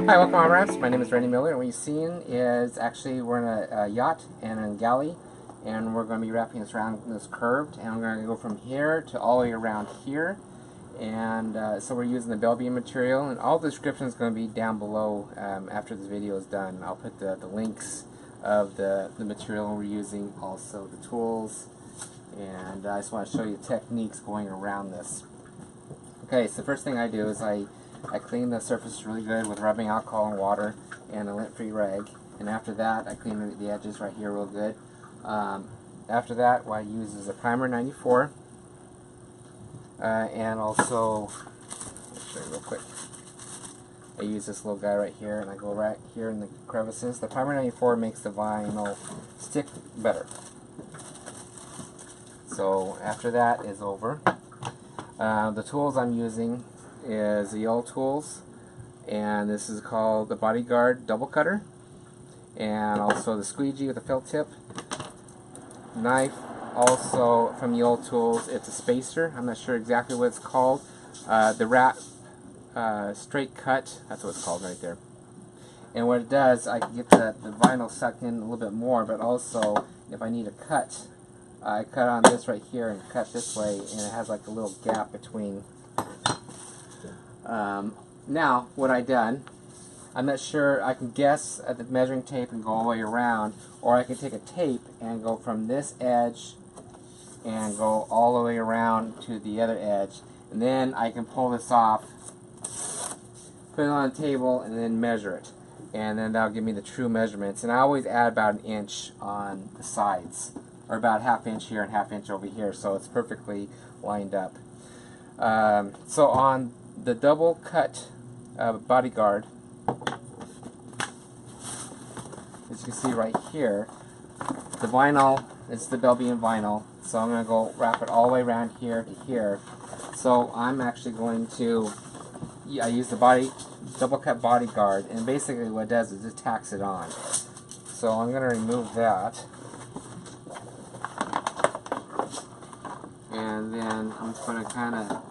Hi, welcome on Wraps. My name is Randy Miller, and what you've seen is actually we're in a yacht and in galley, and we're going to be wrapping this around this curved, and I'm going to go from here to all the way around here. And so we're using the bell beam material, and all the description is going to be down below after this video is done. I'll put the links of the material we're using, also the tools, and I just want to show you techniques going around this. Okay, so the first thing I do is I clean the surface really good with rubbing alcohol and water and a lint-free rag, and after that I clean the edges right here real good. After that, what I use is a primer 94, and also, I'll show you real quick. I use this little guy right here, and I go right here in the crevices. The primer 94 makes the vinyl stick better. So after that is over, the tools I'm using is the yellow tools, and this is called the Bodyguard double cutter, and also the squeegee with a felt tip knife. Also from the yellow tools, it's a spacer. I'm not sure exactly what it's called. The wrap straight cut, that's what it's called right there. And what it does, I can get the vinyl sucked in a little bit more, but also if I need a cut, I cut on this right here and cut this way, and it has like a little gap between. Now, what I done, I'm not sure, I can guess at the measuring tape and go all the way around, or I can take a tape and go from this edge and go all the way around to the other edge, and then I can pull this off, put it on the table, and then measure it, and then that'll give me the true measurements. And I always add about an inch on the sides, or about ½ inch here and ½ inch over here, so it's perfectly lined up. So on the double cut Bodyguard, as you can see right here, the vinyl is the bell beam vinyl, so I'm going to go wrap it all the way around here to here. So I'm actually going to, I use the double cut Bodyguard, and basically what it does is it tacks it on. So I'm going to remove that, and then I'm just going to kind of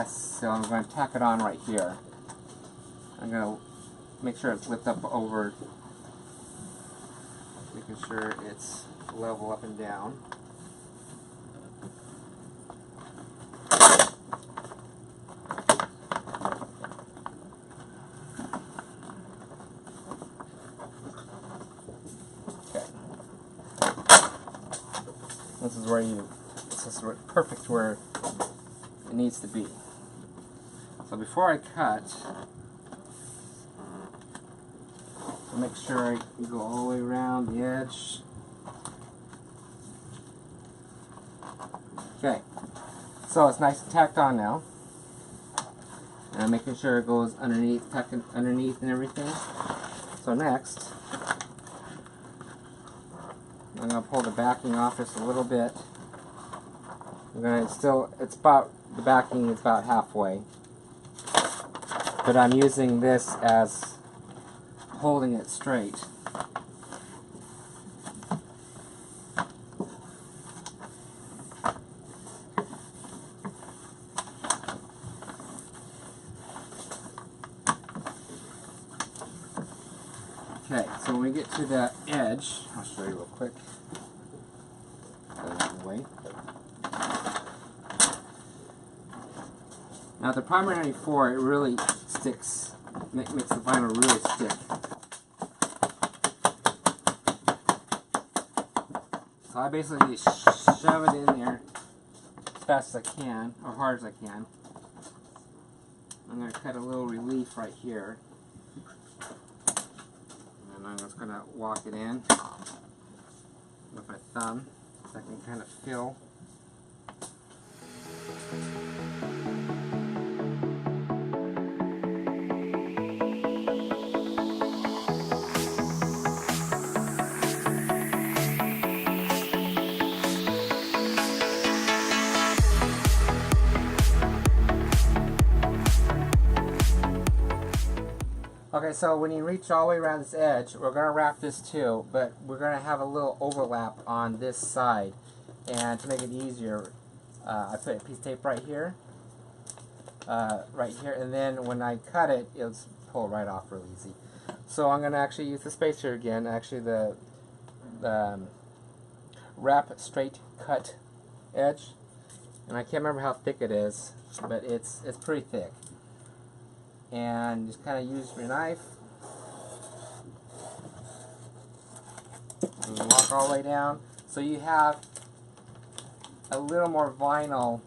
so I'm going to tack it on right here. I'm going to make sure it's lifted up over, making sure it's level up and down. Okay. This is perfect where it needs to be. So before I cut, I'll make sure I go all the way around the edge. Okay, so it's nice and tacked on now, and I'm making sure it goes underneath, tucked underneath and everything. So next, I'm going to pull the backing off just a little bit. I'm going to the backing is about halfway, but I'm using this as holding it straight. Okay, so when we get to the edge, I'll show you real quick. Get it out of the way. Now the primer 94, it really sticks, makes the vinyl really stick. So I basically shove it in there as fast as I can, or hard as I can. I'm going to cut a little relief right here, and I'm just going to walk it in with my thumb so I can kind of feel. Okay, so when you reach all the way around this edge, we're going to wrap this too, but we're going to have a little overlap on this side. And to make it easier, I put a piece of tape right here, and then when I cut it, it'll pull right off real easy. So I'm going to actually use the spacer again, actually the wrap straight cut edge, and I can't remember how thick it is, but it's pretty thick. And just kind of use your knife and walk all the way down, so you have a little more vinyl